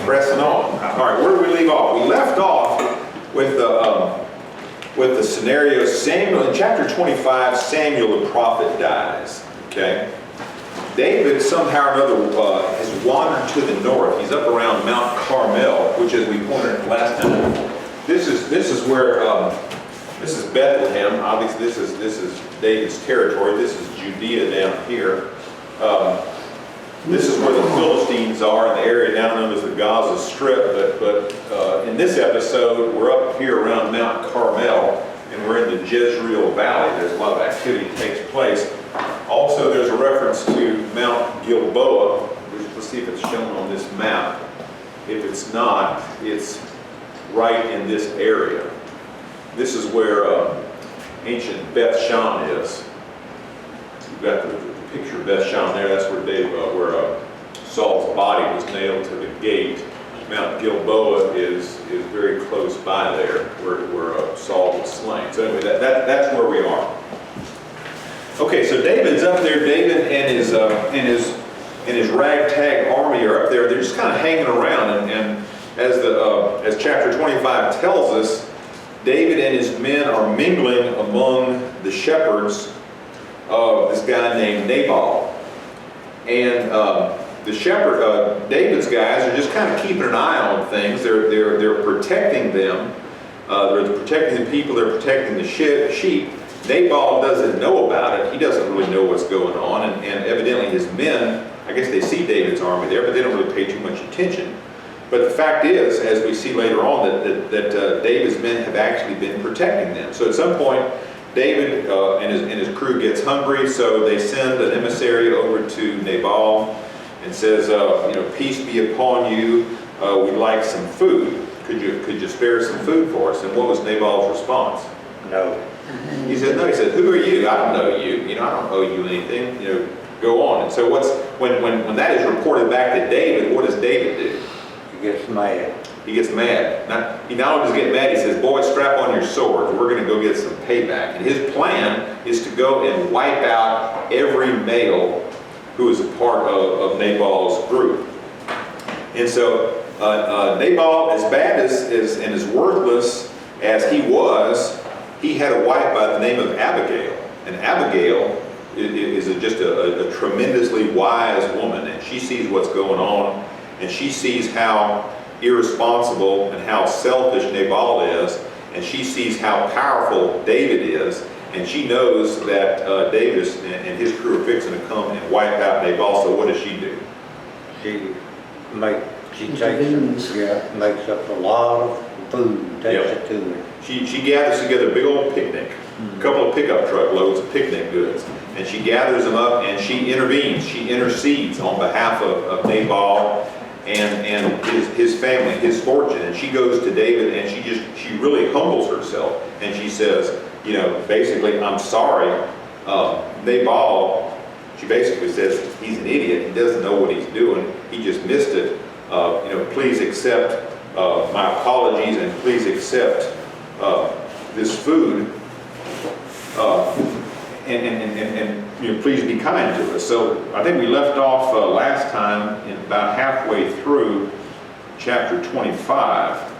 pressing on. All right, where did we leave off? We left off with the scenario. Samuel, in chapter 25, Samuel the prophet dies. Okay? David somehow or another has wandered to the north. He's up around Mount Carmel, which, as we pointed out last time, this is where this is Bethlehem. Obviously, this is David's territory. This is Judea down here. This is where the Philistines are in the area now known as the Gaza Strip. But in this episode, we're up here around Mount Carmel, and we're in the Jezreel Valley. There's a lot of activity that takes place. Also, there's a reference to Mount Gilboa. Let's see if it's shown on this map. If it's not, it's right in this area. This is where ancient Beth Shan is. You've got the picture of Beth Shan there. That's where Saul's body was nailed to the gate. Mount Gilboa is very close by there, where Saul was slain. So anyway, that's where we are. Okay, so David's up there. David and his ragtag army are up there. They're just kind of hanging around, and as chapter 25 tells us, David and his men are mingling among the shepherds of this guy named Nabal. And the shepherd, David's guys are just kind of keeping an eye on things. They're protecting them. They're protecting the people. They're protecting the sheep. Nabal doesn't know about it. He doesn't really know what's going on. And evidently his men, I guess they see David's army there, but they don't really pay too much attention. But the fact is, as we see later on, that David's men have actually been protecting them. So at some point, David and his crew gets hungry, so they send an emissary over to Nabal and says, peace be upon you. We'd like some food. Could you spare some food for us? And what was Nabal's response? No. He said, no. He said, who are you? I don't know you. I don't owe you anything. Go on. And so when that is reported back to David, what does David do? He gets mad. He gets mad. He not only does get mad, he says, boys, strap on your swords. We're going to go get some payback. And his plan is to go and wipe out every male who is a part of Nabal's group. And so Nabal, as bad and as worthless as he was, he had a wife by the name of Abigail. And Abigail is just a tremendously wise woman. And she sees what's going on. And she sees how irresponsible and how selfish Nabal is, and she sees how powerful David is, and she knows that David and his crew are fixing to come and wipe out Nabal. So what does she do? She makes up a lot of food, takes it to her. She gathers together a big old picnic, a couple of pickup truck loads of picnic goods, and she gathers them up and she intervenes, she intercedes on behalf of Nabal and his family, his fortune. And she goes to David and she really humbles herself, and she says, basically, I'm sorry. Nabal, she basically says, he's an idiot. He doesn't know what he's doing. He just missed it. Please accept my apologies, and please accept this food. And please be kind to us. So I think we left off last time in about halfway through chapter 25.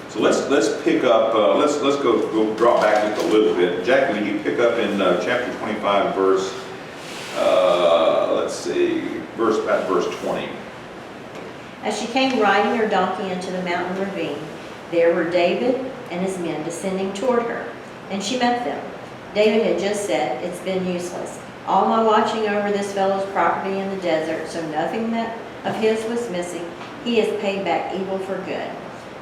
So let's pick up. Let's go drop back just a little bit. Jackie, would you pick up in chapter 25, verse? Verse 20. As she came riding her donkey into the mountain ravine, there were David and his men descending toward her, and she met them. David had just said, "It's been useless. All my watching over this fellow's property in the desert, so nothing that of his was missing. He has paid back evil for good.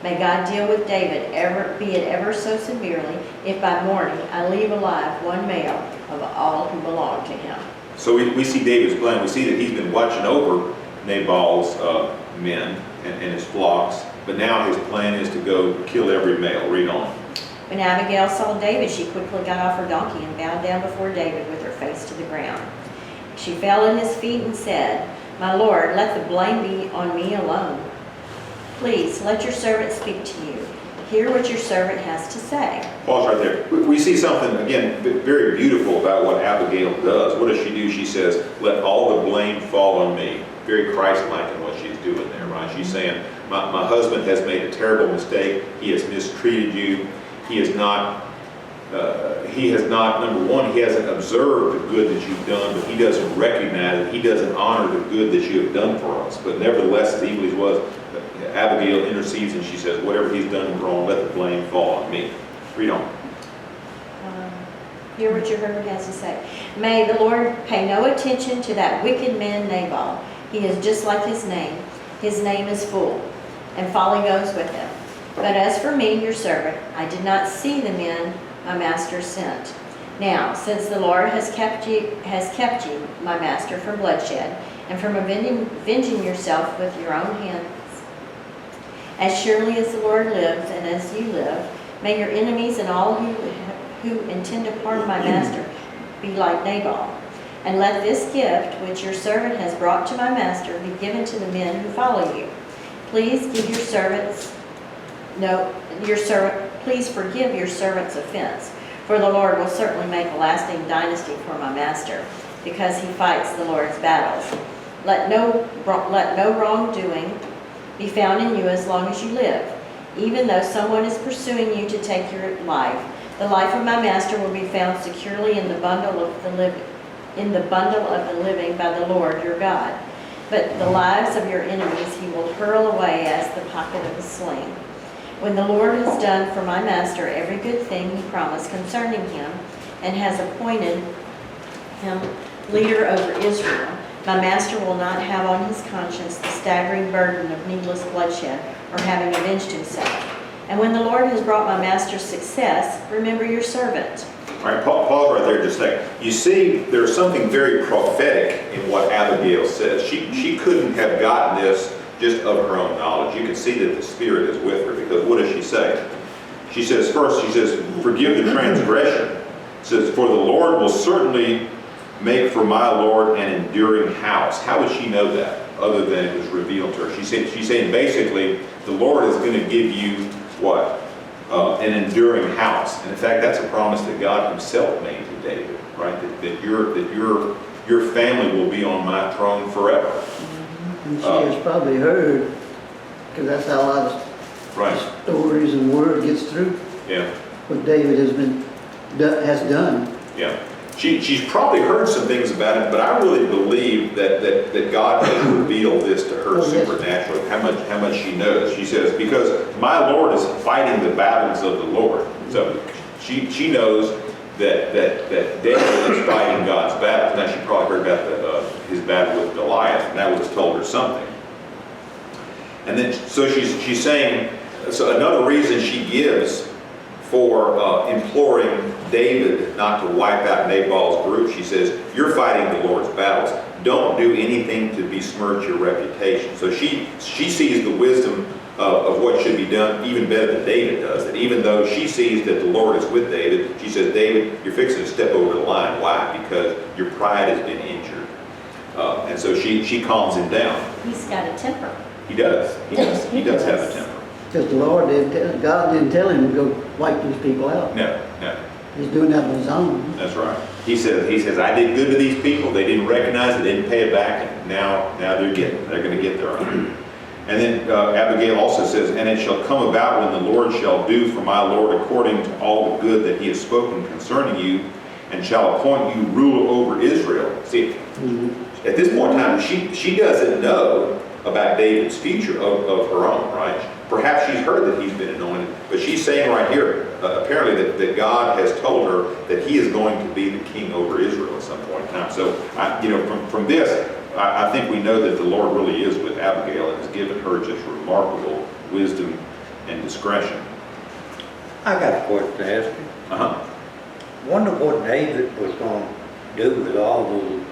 May God deal with David, be it ever so severely, if by morning I leave alive one male of all who belong to him." So we see David's plan. We see that he's been watching over Nabal's men and his flocks, but now his plan is to go kill every male. Read on. When Abigail saw David, she quickly got off her donkey and bowed down before David with her face to the ground. She fell at his feet and said, "My lord, let the blame be on me alone. Please, let your servant speak to you. Hear what your servant has to say." Pause right there. We see something, again, very beautiful about what Abigail does. What does she do? She says, "Let all the blame fall on me." very Christ-like in what she's doing there, right? She's saying, my husband has made a terrible mistake. He has mistreated you. He has not, number one, he hasn't observed the good that you've done, but he doesn't recognize it. He doesn't honor the good that you have done for us. But nevertheless, as evil as he was, Abigail intercedes and she says, whatever he's done wrong, let the blame fall on me. Read on. Hear what your husband has to say. May the Lord pay no attention to that wicked man Nabal. He is just like his name. His name is Fool, and folly goes with him. But as for me, your servant, I did not see the men my master sent. Now, since the Lord has kept you, my master, from bloodshed, and from avenging yourself with your own hands, as surely as the Lord lives and as you live, may your enemies and all who intend to harm my master be like Nabal. And let this gift which your servant has brought to my master be given to the men who follow you. Please give your servants, please forgive your servant's offense, for the Lord will certainly make a lasting dynasty for my master, because he fights the Lord's battles. Let no wrongdoing be found in you as long as you live. Even though someone is pursuing you to take your life, the life of my master will be found securely in the bundle of the living by the Lord your God. But the lives of your enemies he will hurl away as the pocket of a sling. When the Lord has done for my master every good thing he promised concerning him, and has appointed him leader over Israel, my master will not have on his conscience the staggering burden of needless bloodshed or having avenged himself. And when the Lord has brought my master's success, remember your servant. All right, pause right there just a second. You see, there's something very prophetic in what Abigail says. She couldn't have gotten this just of her own knowledge. You can see that the Spirit is with her, because what does she say? She says, first, forgive the transgression. She says, for the Lord will certainly make for my Lord an enduring house. How would she know that, other than it was revealed to her? She's saying basically, the Lord is going to give you what? An enduring house. And in fact, that's a promise that God himself made to David, right? That your family will be on my throne forever. And she has probably heard, because that's how a lot of stories and word gets through. Yeah. What David has done. Yeah. She's probably heard some things about it, but I really believe that God has revealed this to her supernaturally, how much she knows. She says, because my Lord is fighting the battles of the Lord. So she knows that David is fighting God's battles. Now, she probably heard about his battle with Goliath, and that would have told her something. And then, so she's saying, so another reason she gives for imploring David not to wipe out Nabal's group, she says, you're fighting the Lord's battles. Don't do anything to besmirch your reputation. So she sees the wisdom of what should be done even better than David does. That even though she sees that the Lord is with David, she says, David, you're fixing to step over the line. Why? Because your pride has been injured. And so she calms him down. He's got a temper. He does. He does have a temper. Because the Lord God didn't tell him to go wipe these people out. No. He's doing that on his own. That's right. He says, I did good to these people. They didn't recognize it, they didn't pay it back, and now they're going to get their own. And then Abigail also says, and it shall come about when the Lord shall do for my Lord according to all the good that he has spoken concerning you, and shall appoint you ruler over Israel. See, at this point in time, she doesn't know about David's future of her own, right? Perhaps she's heard that he's been anointed, but she's saying right here, apparently, that God has told her that he is going to be the king over Israel at some point in time. So, from this, I think we know that the Lord really is with Abigail and has given her just remarkable wisdom and discretion. I got a question to ask you. Uh-huh. Wonder what David was going to do with all those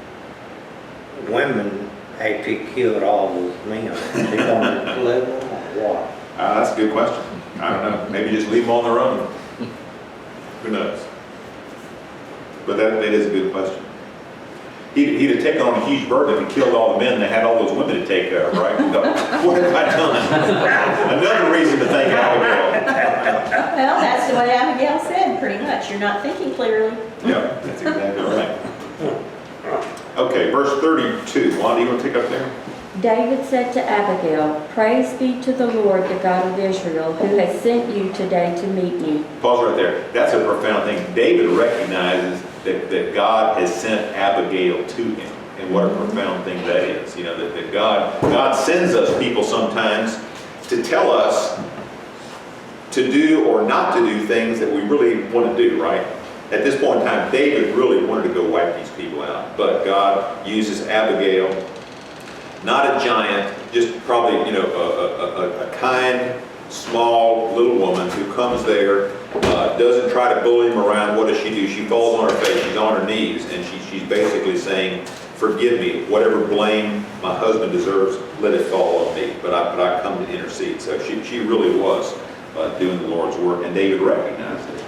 women after he killed all those men. Is he going to kill them or what? That's a good question. I don't know. Maybe just leave them on their own. Who knows? But that is a good question. He'd have taken on a huge burden if he killed all the men and they had all those women to take care of, right? What have I done? Another reason to thank Abigail. Well, that's what Abigail said, pretty much. You're not thinking clearly. Yeah, that's exactly right. Okay, verse 32. Wanda, you want to take up there? David said to Abigail, "Praise be to the Lord, the God of Israel, who has sent you today to meet me." Pause right there. That's a profound thing. David recognizes that God has sent Abigail to him. And what a profound thing that is. You know, that God sends us people sometimes to tell us to do or not to do things that we really want to do, right? At this point in time, David really wanted to go wipe these people out. But God uses Abigail, not a giant, just probably, you know, a kind, small little woman who comes there, doesn't try to bully him around. What does she do? She falls on her face, she's on her knees, and she's basically saying, "Forgive me, whatever blame my husband deserves, let it fall on me, but I come to intercede." So she really was doing the Lord's work, and David recognized it.